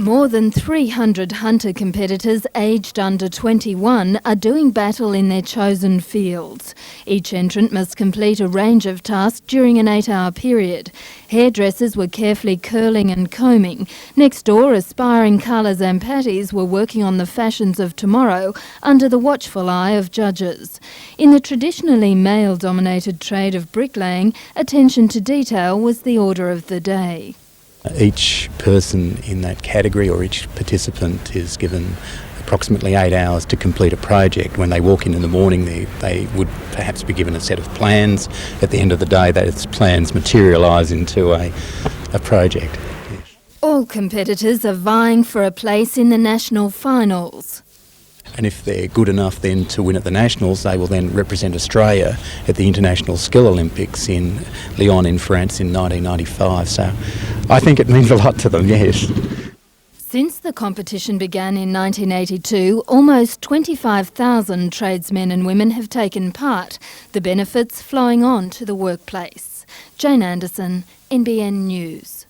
More than 300 hunter competitors aged under 21 are doing battle in their chosen fields. Each entrant must complete a range of tasks during an 8-hour period. Hairdressers were carefully curling and combing. Next door, aspiring colours and patties were working on the fashions of tomorrow under the watchful eye of judges. In the traditionally male-dominated trade of bricklaying, attention to detail was the order of the day. Each person in that category or each participant is given approximately 8 hours to complete a project. When they walk in the morning, they would perhaps be given a set of plans. At the end of the day, those plans materialise into a project. All competitors are vying for a place in the national finals. And if they're good enough then to win at the Nationals, they will then represent Australia at the International Skill Olympics in Lyon in France in 1995. So I think it means a lot to them, yes. Since the competition began in 1982, almost 25,000 tradesmen and women have taken part, the benefits flowing on to the workplace. Jane Anderson, NBN News.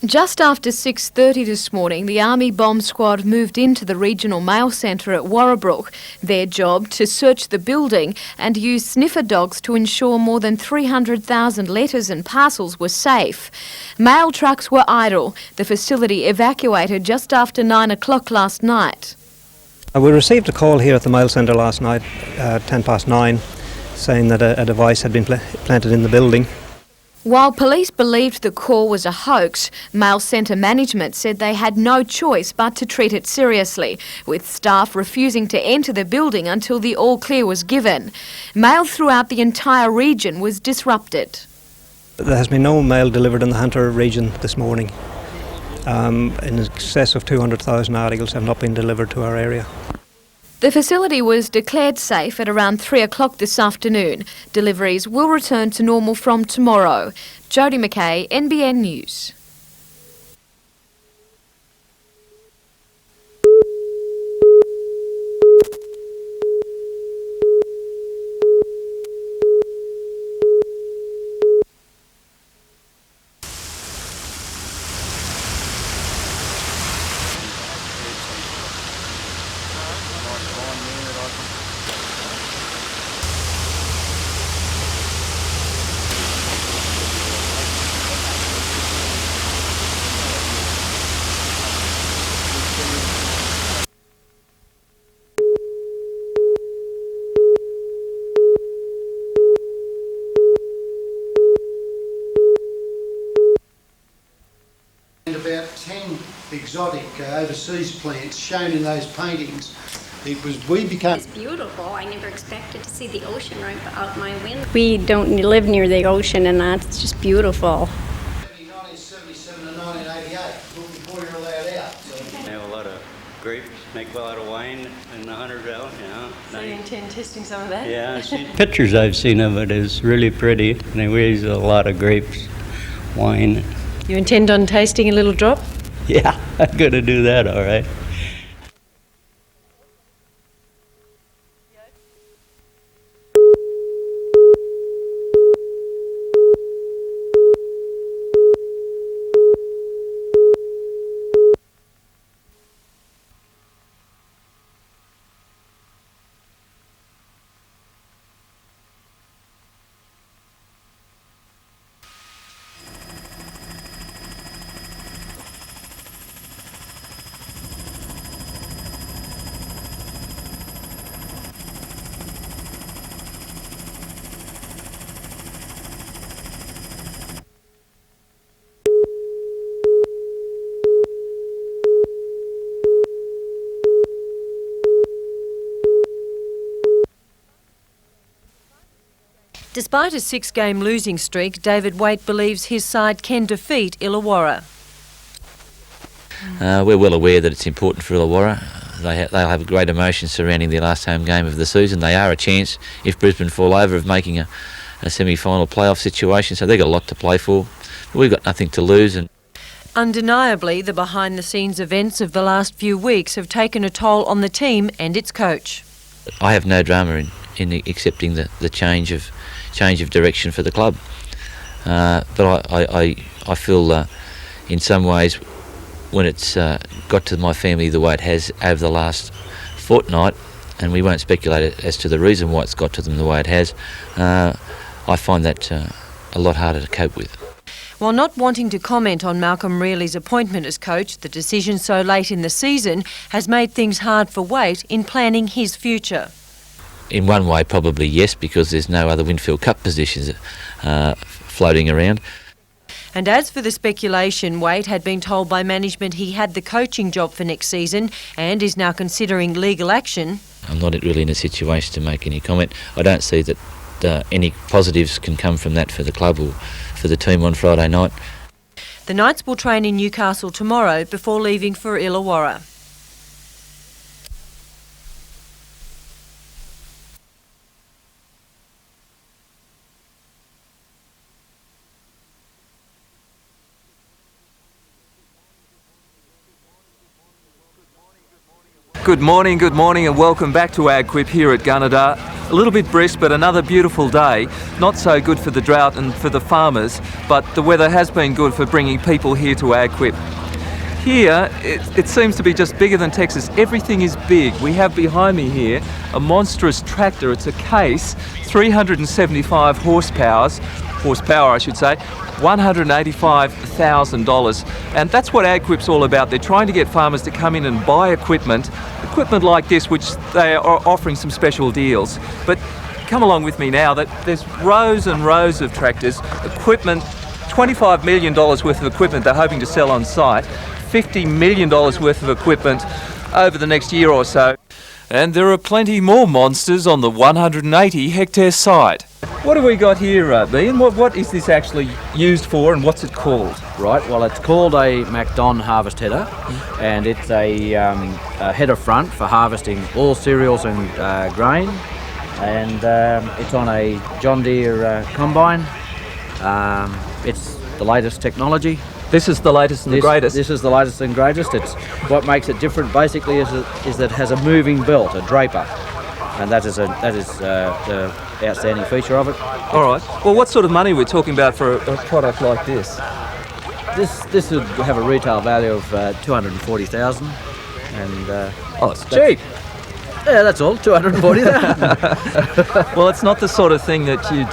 Just after 6:30 this morning, the Army bomb squad moved into the regional mail centre at Warrabrook. Their job to search the building and use sniffer dogs to ensure more than 300,000 letters and parcels were safe. Mail trucks were idle. The facility evacuated just after 9 o'clock last night. We received a call here at the mail centre last night at 9:10, saying that a device had been planted in the building. While police believed the call was a hoax, mail centre management said they had no choice but to treat it seriously, with staff refusing to enter the building until the all-clear was given. Mail throughout the entire region was disrupted. There has been no mail delivered in the Hunter region this morning. In excess of 200,000 articles have not been delivered to our area. The facility was declared safe at around 3 o'clock this afternoon. Deliveries will return to normal from tomorrow. Jodie McKay, NBN News. About 10 exotic overseas plants shown in those paintings. It's beautiful. I never expected to see the ocean right out my window. We don't live near the ocean and that. It's just beautiful. 1977 and 1988, before you're allowed out. They have a lot of grapes, make a lot of wine in the Hunter Valley, you know. So you intend testing some of that? Yeah, pictures I've seen of it is really pretty, and they raise a lot of grapes, wine. You intend on tasting a little drop? Yeah, I'm going to do that, all right. Despite a 6-game losing streak, David Waite believes his side can defeat Illawarra. We're well aware that it's important for Illawarra. They'll have great emotions surrounding their last home game of the season. They are a chance, if Brisbane fall over, of making a semi-final playoff situation, so they've got a lot to play for. But we've got nothing to lose. And undeniably, the behind-the-scenes events of the last few weeks have taken a toll on the team and its coach. I have no drama in accepting the change of direction for the club. But I feel in some ways, when it's got to my family the way it has over the last fortnight, and we won't speculate as to the reason why it's got to them the way it has, I find that a lot harder to cope with. While not wanting to comment on Malcolm Reilly's appointment as coach, the decision so late in the season has made things hard for Waite in planning his future. In one way, probably yes, because there's no other Winfield Cup positions floating around. And as for the speculation, Waite had been told by management he had the coaching job for next season and is now considering legal action. I'm not really in a situation to make any comment. I don't see that any positives can come from that for the club or for the team on Friday night. The Knights will train in Newcastle tomorrow before leaving for Illawarra. Good morning, and welcome back to AgQuip here at Gunnedah. A little bit brisk, but another beautiful day. Not so good for the drought and for the farmers, but the weather has been good for bringing people here to AgQuip. Here, it seems to be just bigger than Texas. Everything is big. We have behind me here a monstrous tractor. It's a case, 375 horsepower, $185,000. And that's what AgQuip's all about. They're trying to get farmers to come in and buy equipment like this, which they are offering some special deals. But come along with me now, that there's rows and rows of tractors, equipment, $25 million worth of equipment they're hoping to sell on site, $50 million worth of equipment over the next year or so. And there are plenty more monsters on the 180-hectare site. What have we got here, Ian? What is this actually used for, and what's it called? Right, well, it's called a MacDon harvest header, and it's a header front for harvesting all cereals and grain, and it's on a John Deere combine. It's the latest technology. This is the latest and the greatest? This is the latest and greatest. It's what makes it different basically is that it has a moving belt, a draper, and that is the outstanding feature of it. All right. Well, what sort of money are we talking about for a product like this? This would have a retail value of $240,000, and oh, it's cheap. Yeah, that's all, $240,000. Well, it's not the sort of thing that you'd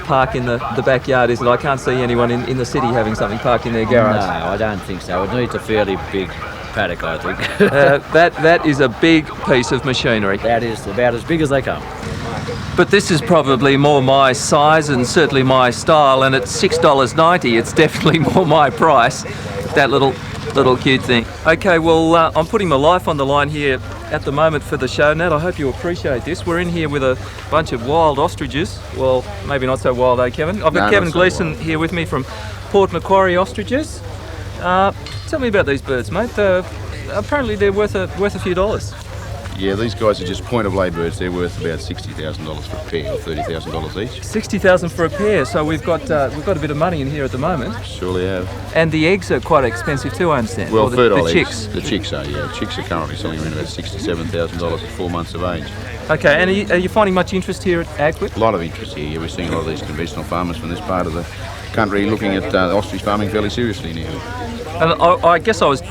park in the backyard, is it? I can't see anyone in the city having something parked in their garage. No, I don't think so. It needs a fairly big paddock, I think. That is a big piece of machinery. That is about as big as they come. But this is probably more my size and certainly my style, and at $6.90 it's definitely more my price, that little cute thing. Okay, well, I'm putting my life on the line here at the moment for the show, Nat. I hope you appreciate this. We're in here with a bunch of wild ostriches. Well, maybe not so wild, Kevin? I've got Kevin Gleeson here with me from Port Macquarie Ostriches. Tell me about these birds, mate. Apparently they're worth a few dollars. Yeah, these guys are just point of lay birds. They're worth about $60,000 for a pair, or $30,000 each. $60,000 for a pair. So we've got a bit of money in here at the moment. Surely have. And the eggs are quite expensive too, I understand. Well, the chicks. The chicks are, yeah. The chicks are currently selling around about $67,000 at 4 months of age. Okay, and are you finding much interest here at AgQuip? A lot of interest here. Yeah, we're seeing a lot of these conventional farmers from this part of the country looking at ostrich farming fairly seriously now. And I guess I was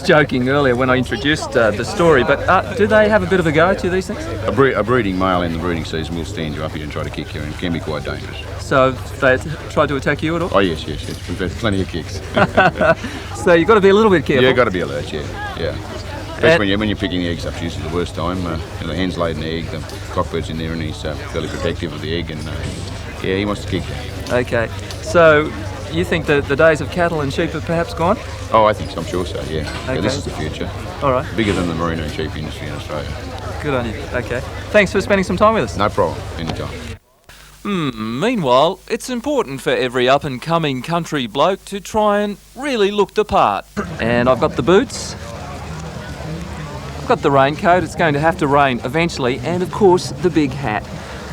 joking earlier when I introduced the story, but do they have a bit of a go at you, these things? A breeding male in the breeding season will stand you up here and try to kick you, and it can be quite dangerous. So they tried to attack you at all? Oh, yes. We've had plenty of kicks. So you've got to be a little bit careful. Yeah, got to be alert, yeah. Especially when you're picking the eggs up, it's usually the worst time. The hen's laid an egg, the cockbird's in there, and he's fairly protective of the egg, and he wants to kick you. Okay, so you think that the days of cattle and sheep are perhaps gone? Oh, I think so. I'm sure so, yeah. Okay. Yeah, this is the future. All right. Bigger than the merino and sheep industry in Australia. Good on you. Okay. Thanks for spending some time with us. No problem. Anytime. Meanwhile, it's important for every up-and-coming country bloke to try and really look the part. And I've got the boots. I've got the raincoat. It's going to have to rain eventually. And, of course, the big hat.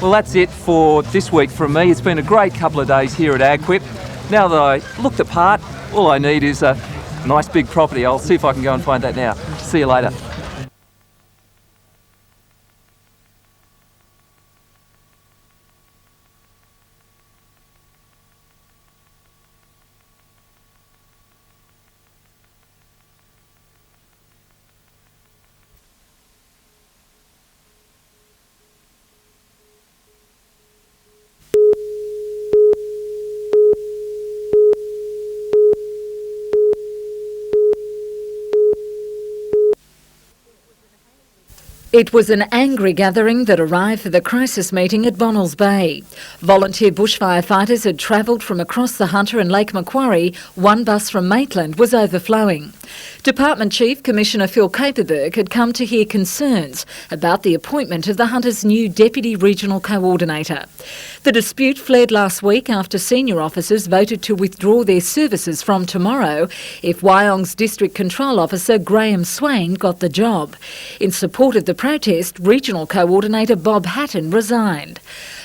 Well, that's it for this week from me. It's been a great couple of days here at AgQuip. Now that I look the part, all I need is a nice big property. I'll see if I can go and find that now. See you later. It was an angry gathering that arrived for the crisis meeting at Bonnells Bay. Volunteer bushfire fighters had travelled from across the Hunter and Lake Macquarie. One bus from Maitland was overflowing. Department Chief Commissioner Phil Caperberg had come to hear concerns about the appointment of the Hunter's new Deputy Regional Coordinator. The dispute flared last week after senior officers voted to withdraw their services from tomorrow if Wyong's District Control Officer Graham Swain got the job. In support of the protest, Regional Coordinator Bob Hatton resigned.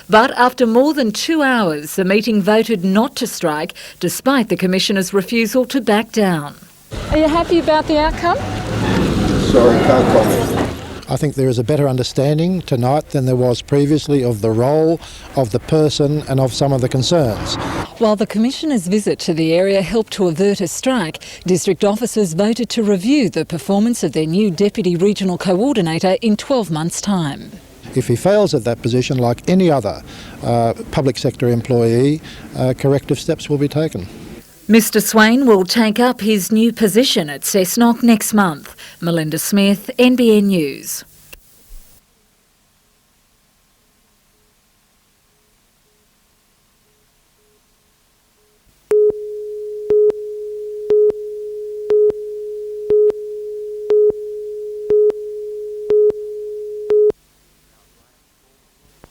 But after more than 2 hours, the meeting voted not to strike, despite the Commissioner's refusal to back down. Are you happy about the outcome? Sorry, can't comment. I think there is a better understanding tonight than there was previously of the role of the person and of some of the concerns. While the Commissioner's visit to the area helped to avert a strike, district officers voted to review the performance of their new Deputy Regional Coordinator in 12 months' time. If he fails at that position, like any other public sector employee, corrective steps will be taken. Mr Swain will take up his new position at Cessnock next month. Melinda Smith, NBN News.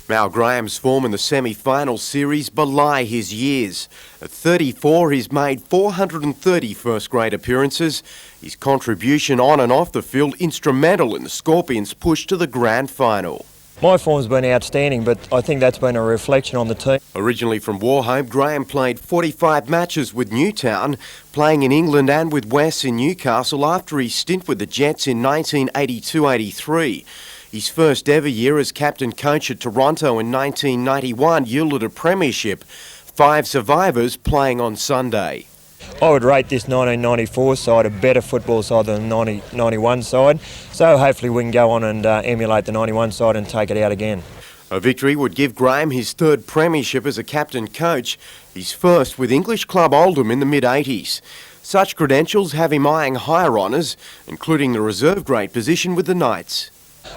Mal Graham's form in the semi-final series belie his years. At 34, he's made 430 first-grade appearances. His contribution on and off the field instrumental in the Scorpions' push to the grand final. My form's been outstanding, but I think that's been a reflection on the team. Originally from Warhome, Graham played 45 matches with Newtown, playing in England and with West in Newcastle after his stint with the Jets in 1982-83. His first ever year as captain coach at Toronto in 1991 yielded a premiership. 5 survivors playing on Sunday. I would rate this 1994 side a better football side than the 91 side, so hopefully we can go on and emulate the 91 side and take it out again. A victory would give Graham his 3rd premiership as a captain coach, his first with English club Oldham in the mid-80s. Such credentials have him eyeing higher honours, including the reserve grade position with the Knights.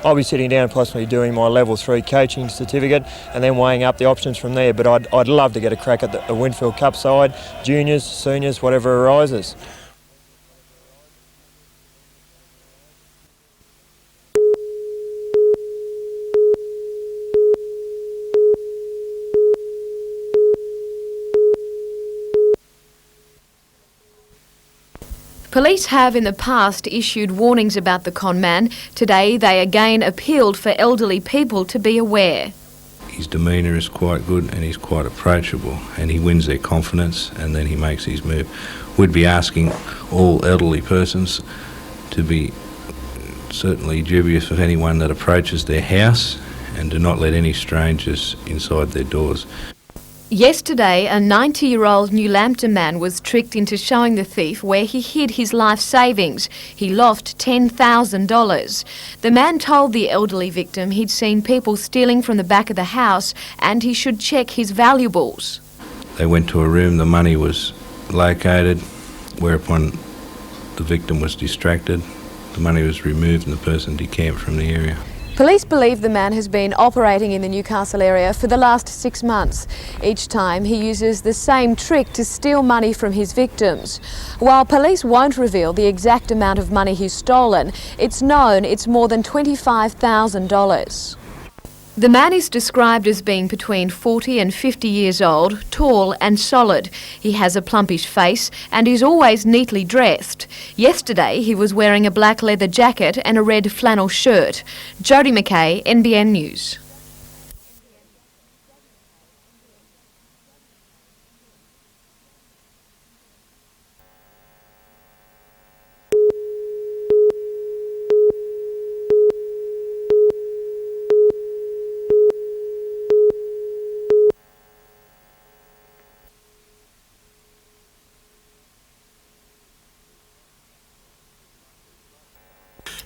I'll be sitting down possibly doing my level 3 coaching certificate and then weighing up the options from there, but I'd love to get a crack at the Winfield Cup side, juniors, seniors, whatever arises. Police have in the past issued warnings about the con man. Today they again appealed for elderly people to be aware. His demeanour is quite good and he's quite approachable and he wins their confidence and then he makes his move. We'd be asking all elderly persons to be certainly dubious of anyone that approaches their house and do not let any strangers inside their doors. Yesterday, a 90-year-old New Lambton man was tricked into showing the thief where he hid his life savings. He lost $10,000. The man told the elderly victim he'd seen people stealing from the back of the house and he should check his valuables. They went to a room, the money was located, whereupon the victim was distracted. The money was removed and the person decamped from the area. Police believe the man has been operating in the Newcastle area for the last 6 months. Each time he uses the same trick to steal money from his victims. While police won't reveal the exact amount of money he's stolen, it's known it's more than $25,000. The man is described as being between 40 and 50 years old, tall and solid. He has a plumpish face and is always neatly dressed. Yesterday he was wearing a black leather jacket and a red flannel shirt. Jodie McKay, NBN News.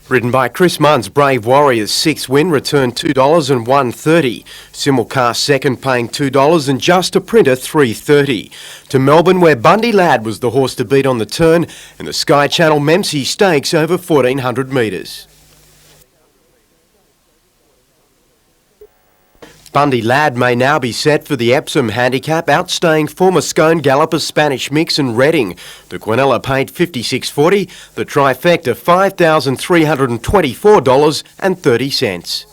Ridden by Chris Munn's Brave Warriors' sixth win returned $2 and $1.30. Simulcast second paying $2 and Just a Printer $3.30. To Melbourne, where Bundy Lad was the horse to beat on the turn, and the Sky Channel Memsie Stakes over 1,400 metres. Bundy Lad may now be set for the Epsom handicap, outstaying former Scone galloper Spanish Mix and Reading. The Quinella paid $56.40, the trifecta $5,324.30.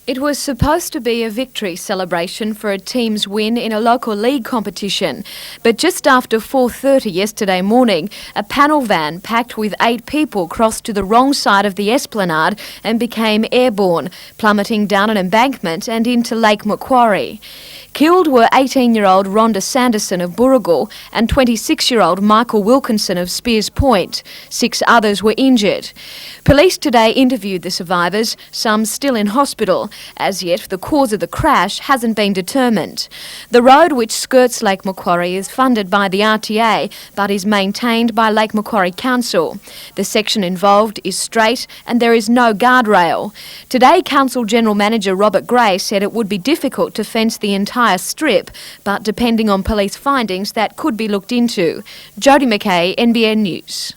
It was supposed to be a victory celebration for a team's win in a local league competition, but just after 4:30 yesterday morning, a panel van packed with 8 people crossed to the wrong side of the esplanade and became airborne, plummeting down an embankment and into Lake Macquarie. Killed were 18-year-old Rhonda Sanderson of Burrigal and 26-year-old Michael Wilkinson of Spears Point. 6 others were injured. Police today interviewed the survivors, some still in hospital. As yet, the cause of the crash hasn't been determined. The road which skirts Lake Macquarie is funded by the RTA but is maintained by Lake Macquarie Council. The section involved is straight and there is no guardrail. Today, Council General Manager Robert Gray said it would be difficult to fence the entire strip, but depending on police findings, that could be looked into. Jodie McKay, NBN News.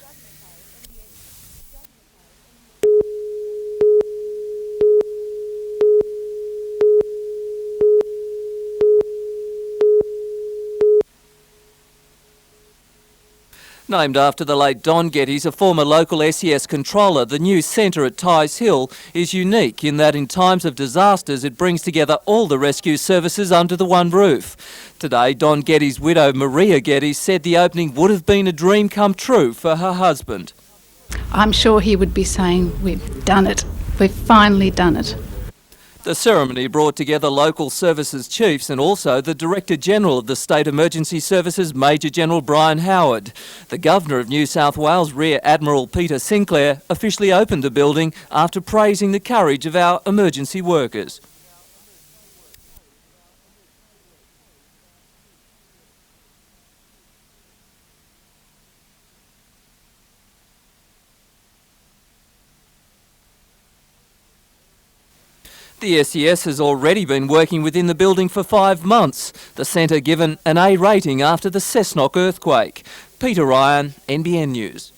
Named after the late Don Geddes, a former local SES controller, the new centre at Tighes Hill is unique in that in times of disasters it brings together all the rescue services under the one roof. Today, Don Geddes' widow Maria Geddes said the opening would have been a dream come true for her husband. I'm sure he would be saying, we've done it, we've finally done it. The ceremony brought together local services chiefs and also the Director General of the State Emergency Services, Major General Brian Howard. The Governor of New South Wales, Rear Admiral Peter Sinclair, officially opened the building after praising the courage of our emergency workers. The SES has already been working within the building for 5 months. The centre given an A rating after the Cessnock earthquake. Peter Ryan, NBN News.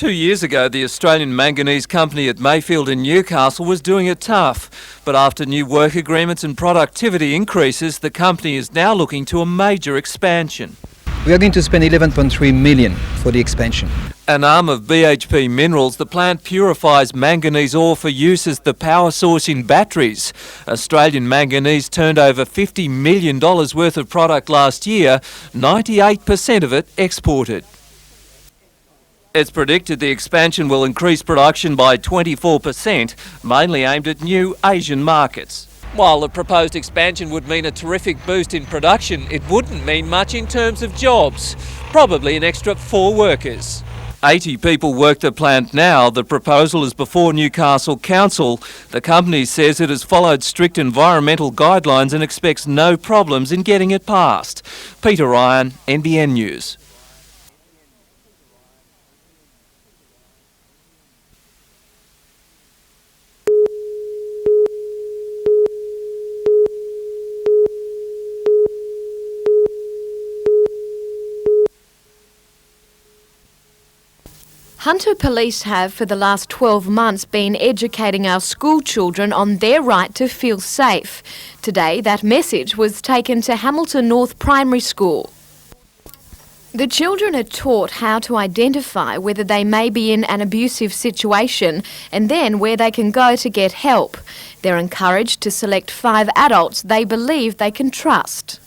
2 years ago, the Australian Manganese Company at Mayfield in Newcastle was doing it tough. But after new work agreements and productivity increases, the company is now looking to a major expansion. We are going to spend 11.3 million for the expansion. An arm of BHP Minerals, the plant purifies manganese ore for use as the power source in batteries. Australian Manganese turned over $50 million worth of product last year, 98% of it exported. It's predicted the expansion will increase production by 24%, mainly aimed at new Asian markets. While the proposed expansion would mean a terrific boost in production, it wouldn't mean much in terms of jobs. Probably an extra 4 workers. 80 people work the plant now. The proposal is before Newcastle Council. The company says it has followed strict environmental guidelines and expects no problems in getting it passed. Peter Ryan, NBN News. Hunter police have, for the last 12 months, been educating our school children on their right to feel safe. Today, that message was taken to Hamilton North Primary School. The children are taught how to identify whether they may be in an abusive situation and then where they can go to get help. They're encouraged to select 5 adults they believe they can trust.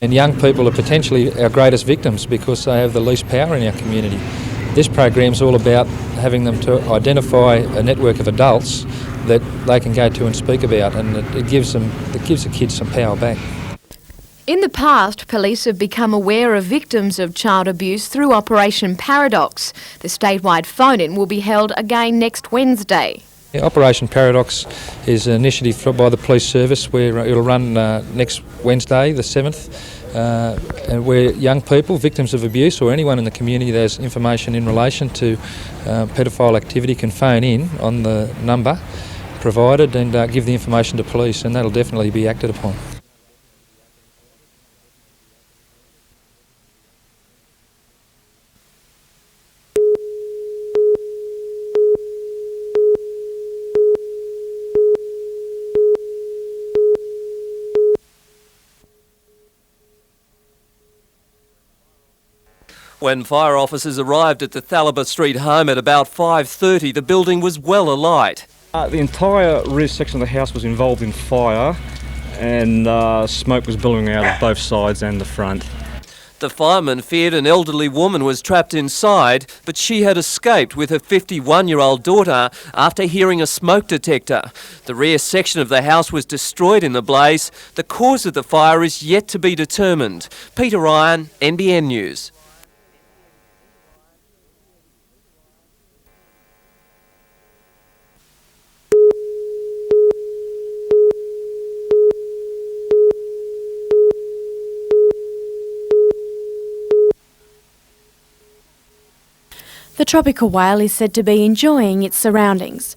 And young people are potentially our greatest victims because they have the least power in our community. This program's all about having them to identify a network of adults that they can go to and speak about, and it gives the kids some power back. In the past, police have become aware of victims of child abuse through Operation Paradox. The statewide phone-in will be held again next Wednesday. Operation Paradox is an initiative by the police service where it'll run next Wednesday, the 7th, and where young people, victims of abuse, or anyone in the community that has information in relation to paedophile activity can phone in on the number provided and give the information to police, and that'll definitely be acted upon. When fire officers arrived at the Thalaba Street home at about 5:30, the building was well alight. The entire rear section of the house was involved in fire, and smoke was billowing out of both sides and the front. The firemen feared an elderly woman was trapped inside, but she had escaped with her 51-year-old daughter after hearing a smoke detector. The rear section of the house was destroyed in the blaze. The cause of the fire is yet to be determined. Peter Ryan, NBN News. The tropical whale is said to be enjoying its surroundings,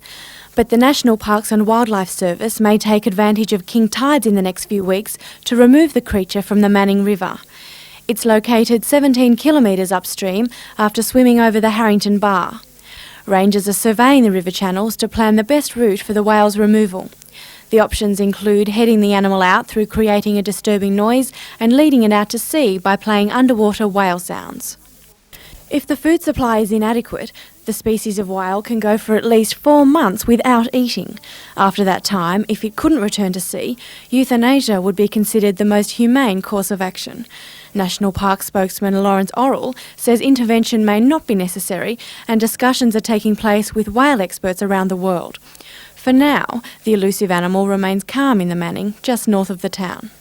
but the National Parks and Wildlife Service may take advantage of king tides in the next few weeks to remove the creature from the Manning River. It's located 17 kilometres upstream after swimming over the Harrington Bar. Rangers are surveying the river channels to plan the best route for the whale's removal. The options include heading the animal out through creating a disturbing noise and leading it out to sea by playing underwater whale sounds. If the food supply is inadequate, the species of whale can go for at least 4 months without eating. After that time, if it couldn't return to sea, euthanasia would be considered the most humane course of action. National Park spokesman Lawrence Orrell says intervention may not be necessary and discussions are taking place with whale experts around the world. For now, the elusive animal remains calm in the Manning, just north of the town.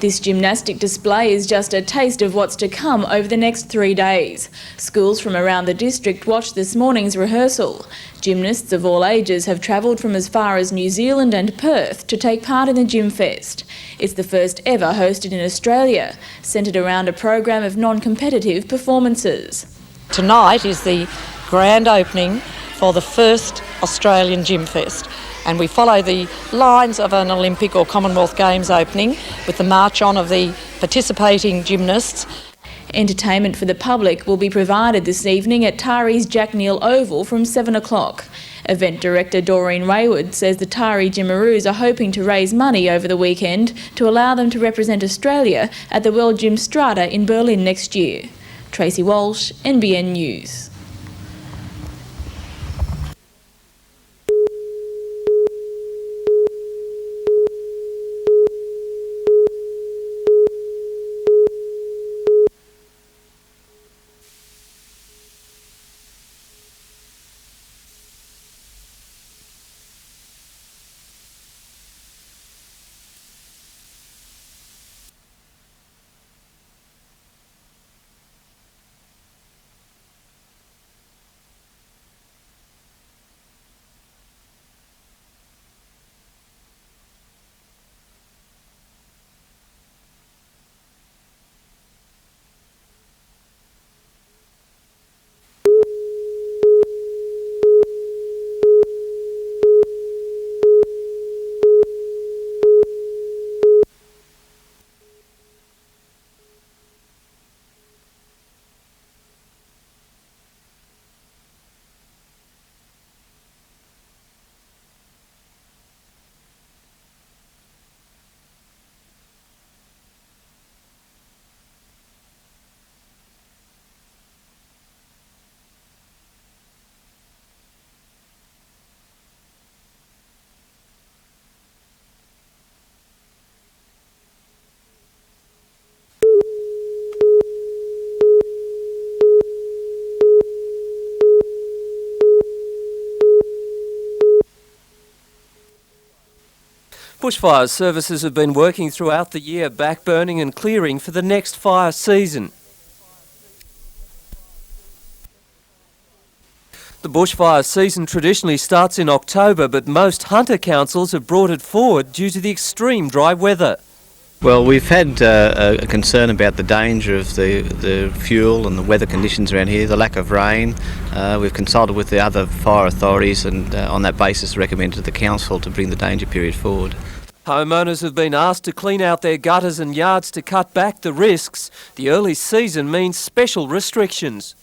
This gymnastic display is just a taste of what's to come over the next 3 days. Schools from around the district watched this morning's rehearsal. Gymnasts of all ages have travelled from as far as New Zealand and Perth to take part in the Gym Fest. It's the first ever hosted in Australia, centred around a program of non-competitive performances. Tonight is the grand opening for the first Australian Gym Fest, and we follow the lines of an Olympic or Commonwealth Games opening with the march on of the participating gymnasts. Entertainment for the public will be provided this evening at Tari's Jack Neal Oval from 7 o'clock. Event director Doreen Raywood says the Tari Gymmaroos are hoping to raise money over the weekend to allow them to represent Australia at the World Gym Strata in Berlin next year. Tracy Walsh, NBN News. Bushfire services have been working throughout the year backburning and clearing for the next fire season. The bushfire season traditionally starts in October, but most hunter councils have brought it forward due to the extreme dry weather. Well, we've had a concern about the danger of the fuel and the weather conditions around here, the lack of rain. We've consulted with the other fire authorities and on that basis recommended the council to bring the danger period forward. Homeowners have been asked to clean out their gutters and yards to cut back the risks. The early season means special restrictions.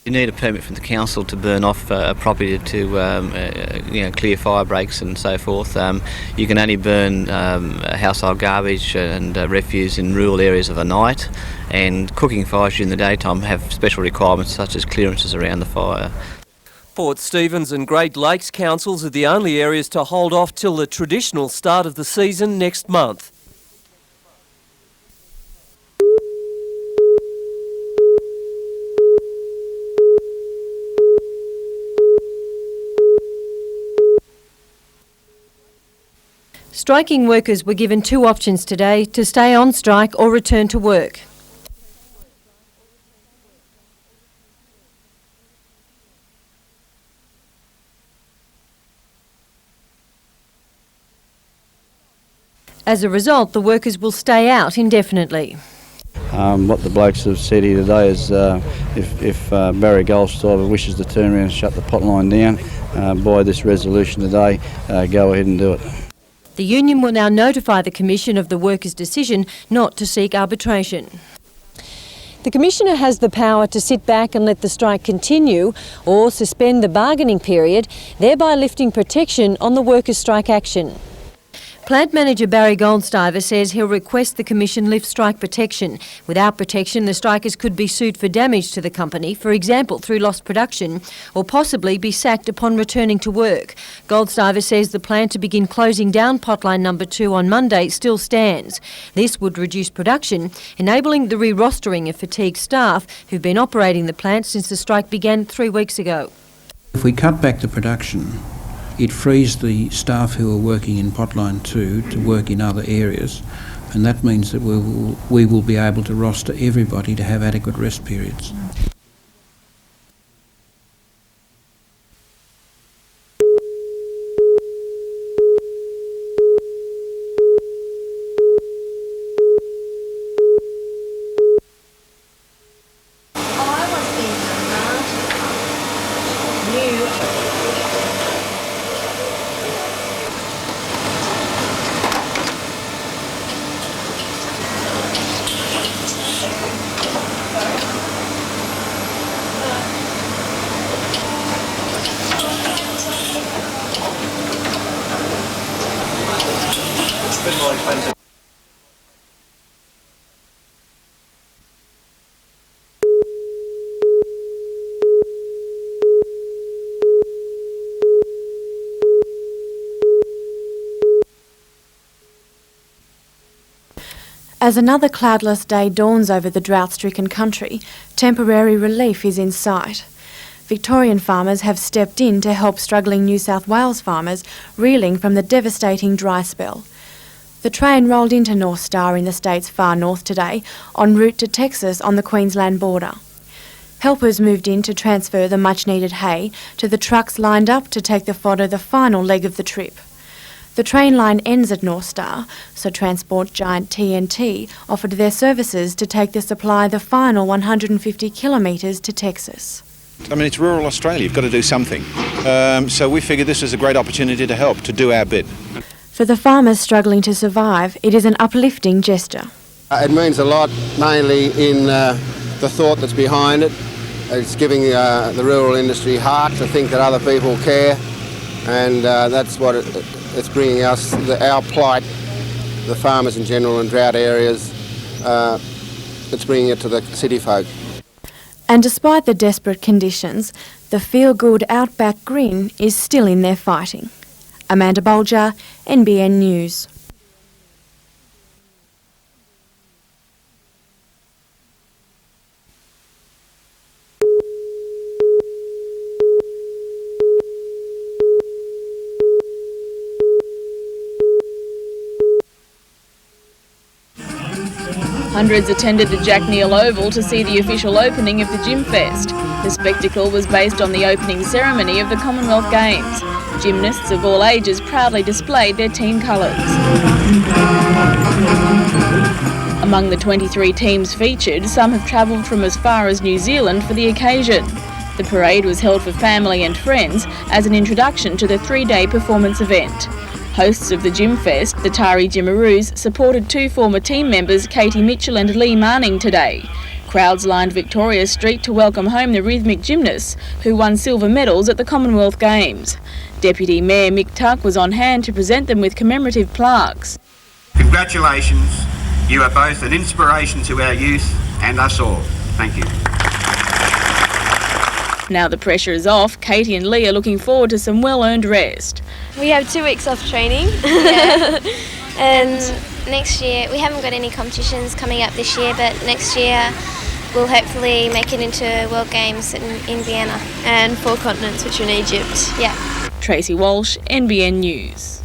You need a permit from the council to burn off a property to clear fire breaks and so forth. You can only burn household garbage and refuse in rural areas of a night, and cooking fires during the daytime have special requirements such as clearances around the fire. Port Stephens and Great Lakes councils are the only areas to hold off till the traditional start of the season next month. Striking workers were given two options today: to stay on strike or return to work. As a result, the workers will stay out indefinitely. What the blokes have said here today is if Barry Goldstiver wishes to turn around and shut the pot line down by this resolution today, go ahead and do it. The union will now notify the Commission of the workers' decision not to seek arbitration. The Commissioner has the power to sit back and let the strike continue or suspend the bargaining period, thereby lifting protection on the workers' strike action. Plant manager Barry Goldstiver says he'll request the Commission lift strike protection. Without protection, the strikers could be sued for damage to the company, for example through lost production, or possibly be sacked upon returning to work. Goldstiver says the plan to begin closing down potline number 2 on Monday still stands. This would reduce production, enabling the re-rostering of fatigued staff who've been operating the plant since the strike began 3 weeks ago. If we cut back the production, it frees the staff who are working in potline 2 to work in other areas, and that means that we will be able to roster everybody to have adequate rest periods. As another cloudless day dawns over the drought-stricken country, temporary relief is in sight. Victorian farmers have stepped in to help struggling New South Wales farmers reeling from the devastating dry spell. The train rolled into North Star in the state's far north today, en route to Texas on the Queensland border. Helpers moved in to transfer the much-needed hay to the trucks lined up to take the fodder the final leg of the trip. The train line ends at North Star, so transport giant TNT offered their services to take the supply the final 150 kilometres to Texas. I mean, it's rural Australia, you've got to do something. So we figured this was a great opportunity to help, to do our bit. For the farmers struggling to survive, it is an uplifting gesture. It means a lot, mainly in the thought that's behind it. It's giving the rural industry heart to think that other people care, and that's what it's bringing us, our plight, the farmers in general in drought areas, it's bringing it to the city folk. And despite the desperate conditions, the feel-good outback grin is still in their fighting. Amanda Bolger, NBN News. Hundreds attended the Jack Neal Oval to see the official opening of the Gym Fest. The spectacle was based on the opening ceremony of the Commonwealth Games. Gymnasts of all ages proudly displayed their team colours. Among the 23 teams featured, some have travelled from as far as New Zealand for the occasion. The parade was held for family and friends as an introduction to the three-day performance event. Hosts of the Gym Fest, the Tari Jimaroos, supported two former team members, Katie Mitchell and Lee Marning, today. Crowds lined Victoria Street to welcome home the rhythmic gymnasts who won silver medals at the Commonwealth Games. Deputy Mayor Mick Tuck was on hand to present them with commemorative plaques. Congratulations, you are both an inspiration to our youth and us all. Thank you. Now the pressure is off, Katie and Lee are looking forward to some well-earned rest. We have 2 weeks off training. Yeah. and Next year, we haven't got any competitions coming up this year, but next year we'll hopefully make it into World Games in Vienna. And 4 continents, which are in Egypt. Yeah. Tracy Walsh, NBN News.